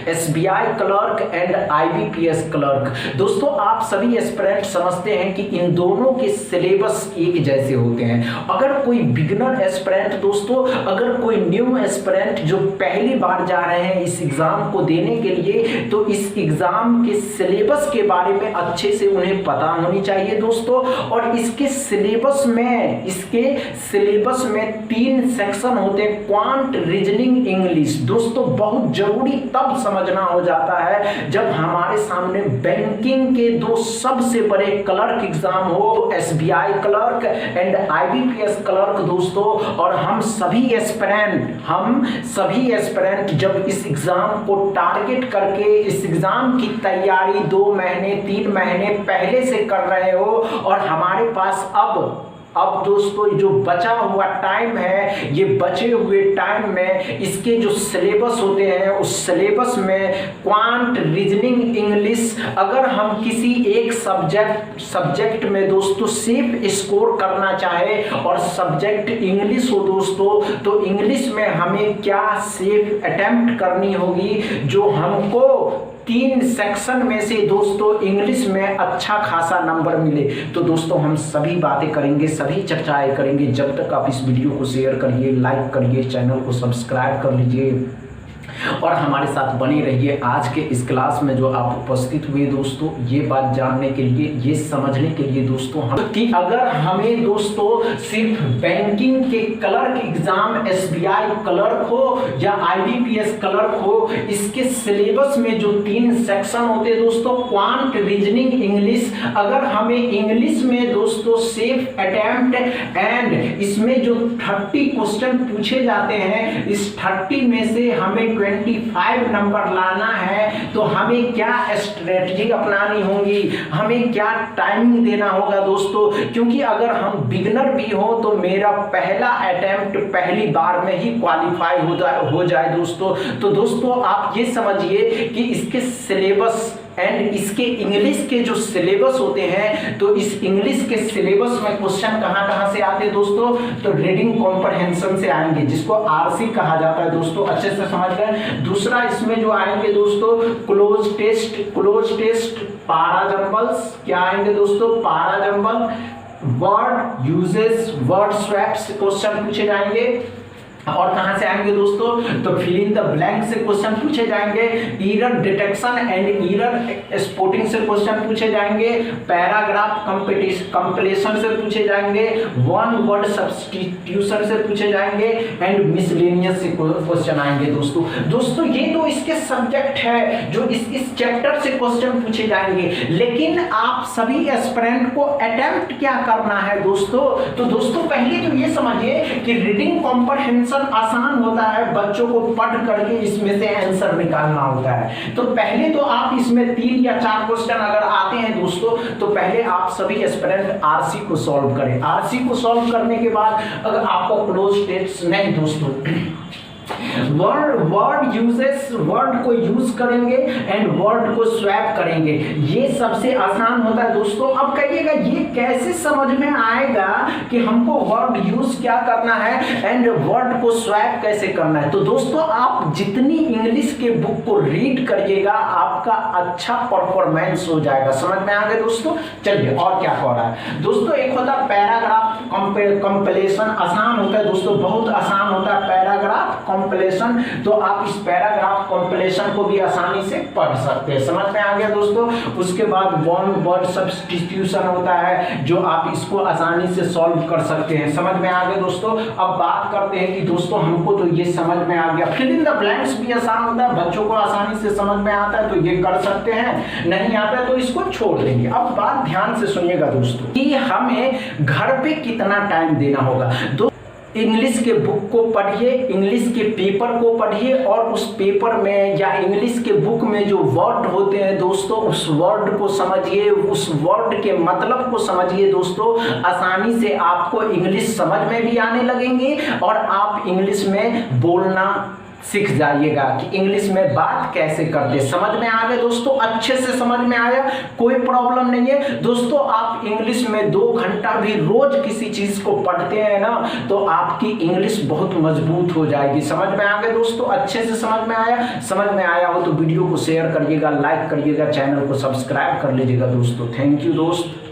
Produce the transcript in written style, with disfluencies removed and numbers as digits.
SBI clerk and IBPS clerk. दोस्तों आप सभी एस्पिरेंट समझते हैं कि इन दोनों के सिलेबस एक जैसे होते हैं। अगर कोई बिगिनर एस्पिरेंट दोस्तों, अगर कोई न्यू एस्पिरेंट जो पहली बार जा रहे हैं इस एग्जाम को देने के लिए, तो इस एग्जाम के सिलेबस के बारे में अच्छे से उन्हें पता होनी चाहिए दोस्तों। और इसके सिलेबस में 3 सेक्शन होते हैं, क्वांट, रीजनिंग, इंग्लिश। दोस्तों बहुत जरूरी तब समझना हो जाता है जब हमारे सामने बैंकिंग के 2 सबसे बड़े क्लर्क एग्जाम हो, SBI clerk and IBPS clerk दोस्तों। और हम सभी एस्पिरेंट जब इस एग्जाम को टारगेट करके इस एग्जाम की तैयारी 2 महीने 3 महीने पहले से कर रहे हो, और हमारे पास अब दोस्तों जो बचा हुआ टाइम है, ये बचे हुए टाइम में इसके जो सिलेबस होते हैं उस सिलेबस में क्वांट, रीजनिंग, इंग्लिश, अगर हम किसी एक सब्जेक्ट में दोस्तों सिर्फ स्कोर करना चाहे और सब्जेक्ट इंग्लिश हो दोस्तों, तो इंग्लिश में हमें क्या सिर्फ अटेम्प्ट करनी होगी जो हमको 3 सेक्शन में से दोस्तों इंग्लिश में अच्छा खासा नंबर मिले। तो दोस्तों हम सभी बातें करेंगे, सभी चर्चाएं करेंगे। जब तक आप इस वीडियो को शेयर करिए, लाइक करिए, चैनल को सब्सक्राइब कर लीजिए और हमारे साथ बने रहिए। आज के इस क्लास में जो आप उपस्थित हुए दोस्तों, ये बात जानने के लिए, ये समझने के लिए दोस्तों कि अगर हमें दोस्तों सिर्फ बैंकिंग के क्लर्क एग्जाम, एसबीआई क्लर्क हो या आईबीपीएस क्लर्क हो, इसके सिलेबस में जो 3 सेक्शन होते हैं दोस्तों, क्वांट, रीजनिंग, इंग्लिश, अगर हमें इंग्लिश में दोस्तों सेफ अटेम्प्ट एंड इसमें जो 30 क्वेश्चन पूछे जाते हैं, इस 30 में से हमें 25 नंबर लाना है, तो हमें क्या स्ट्रेटजी अपनानी होगी, हमें क्या टाइमिंग देना होगा दोस्तों। क्योंकि अगर हम बिगिनर भी हो तो मेरा पहला अटेम्प्ट पहली बार में ही क्वालिफाई हो जाए दोस्तों। तो दोस्तों आप ये समझिए कि इसके सिलेबस एंड इसके इंग्लिश के जो सिलेबस होते हैं, तो इस इंग्लिश के सिलेबस में क्वेश्चन कहां से आते हैं दोस्तों, तो रीडिंग कॉम्प्रहेंशन से आएंगे, जिसको आरसी कहा जाता है दोस्तों, अच्छे से समझ गए। दूसरा इसमें जो आएंगे दोस्तों क्लोज टेस्ट, पारा जंबल्स, क्या आएंगे दोस्तों, पारा jumble, word uses, word swaps question पूछे जाएंगे। और कहां से आएंगे दोस्तों, तो फिल इन द ब्लैंक से क्वेश्चन पूछे जाएंगे, error detection and error spotting से क्वेश्चन पूछे जाएंगे, पैराग्राफ कंप्लीशन से पूछे जाएंगे, वन वर्ड सब्स्टिट्यूशन से पूछे जाएंगे एंड मिसलेनियस से क्वेश्चन आएंगे दोस्तों ये तो इसके सब्जेक्ट है जो इस चैप्टर से क्वेश्चन पूछे जाएंगे। लेकिन आप सभी एस्पिरेंट को अटेम्प्ट क्या करना है दोस्तों, तो दोस्तों पहले तो ये समझिए कि रीडिंग कॉम्प्रहेंशन आसान होता है, बच्चों को पढ़ करके इसमें से आंसर निकालना होता है। तो पहले तो आप इसमें 3 या 4 क्वेश्चन अगर आते हैं दोस्तों, तो पहले आप सभी एस्पिरेंट आरसी को सॉल्व करें। आरसी को सॉल्व करने के बाद अगर आपको क्लोज टेस्ट नहीं दोस्तों, वर्ड यूजेस, वर्ड को यूज करेंगे एंड वर्ड को स्वैप करेंगे, ये सबसे आसान होता है दोस्तों। अब कहिएगा ये कैसे समझ में आएगा कि हमको वर्ड यूज क्या करना है एंड वर्ड को स्वैप कैसे करना है। तो दोस्तों आप जितनी इंग्लिश के बुक को रीड करिएगा आपका अच्छा परफॉर्मेंस हो जाएगा। समझ में आ गए दोस्तों। चलिए और क्या हो रहा है दोस्तों, एक होता है पैराग्राफ कंप्लीशन, आसान होता है दोस्तों, बहुत आसान होता है पैराग्राफ कंप्लीशन। तो आप इस पैराग्राफ कंप्लीशन को भी आसानी से पढ़ सकते हैं। समझ में आ गया दोस्तों। उसके बाद वन वर्ड सब्स्टिट्यूशन होता है जो आप इसको आसानी से सॉल्व कर सकते हैं। समझ में आ गया दोस्तों। अब बात करते हैं कि दोस्तों हमको तो ये समझ में आ गया, फिल इन द ब्लैंक्स भी आसान होता है, बच्चों को आसानी से समझ में आता है तो ये कर सकते हैं, नहीं आता है तो इसको छोड़ देंगे। अब बात ध्यान से सुनिएगा दोस्तों कि हमें घर पे कितना टाइम देना होगा। इंग्लिश के बुक को पढ़िए, इंग्लिश के पेपर को पढ़िए और उस पेपर में या इंग्लिश के बुक में जो वर्ड होते हैं दोस्तों उस वर्ड को समझिए, उस वर्ड के मतलब को समझिए दोस्तों। आसानी से आपको इंग्लिश समझ में भी आने लगेंगे और आप इंग्लिश में बोलना सीख जाइएगा कि इंग्लिश में बात कैसे करते। समझ में आ गए दोस्तों, अच्छे से समझ में आया, कोई प्रॉब्लम नहीं है दोस्तों। आप इंग्लिश में 2 घंटा भी रोज किसी चीज को पढ़ते हैं ना तो आपकी इंग्लिश बहुत मजबूत हो जाएगी। समझ में आ गए दोस्तों, अच्छे से समझ में आया। समझ में आया हो तो वीडियो को शेयर करिएगा, लाइक करिएगा, चैनल को सब्सक्राइब कर लीजिएगा दोस्तों। थैंक यू दोस्त।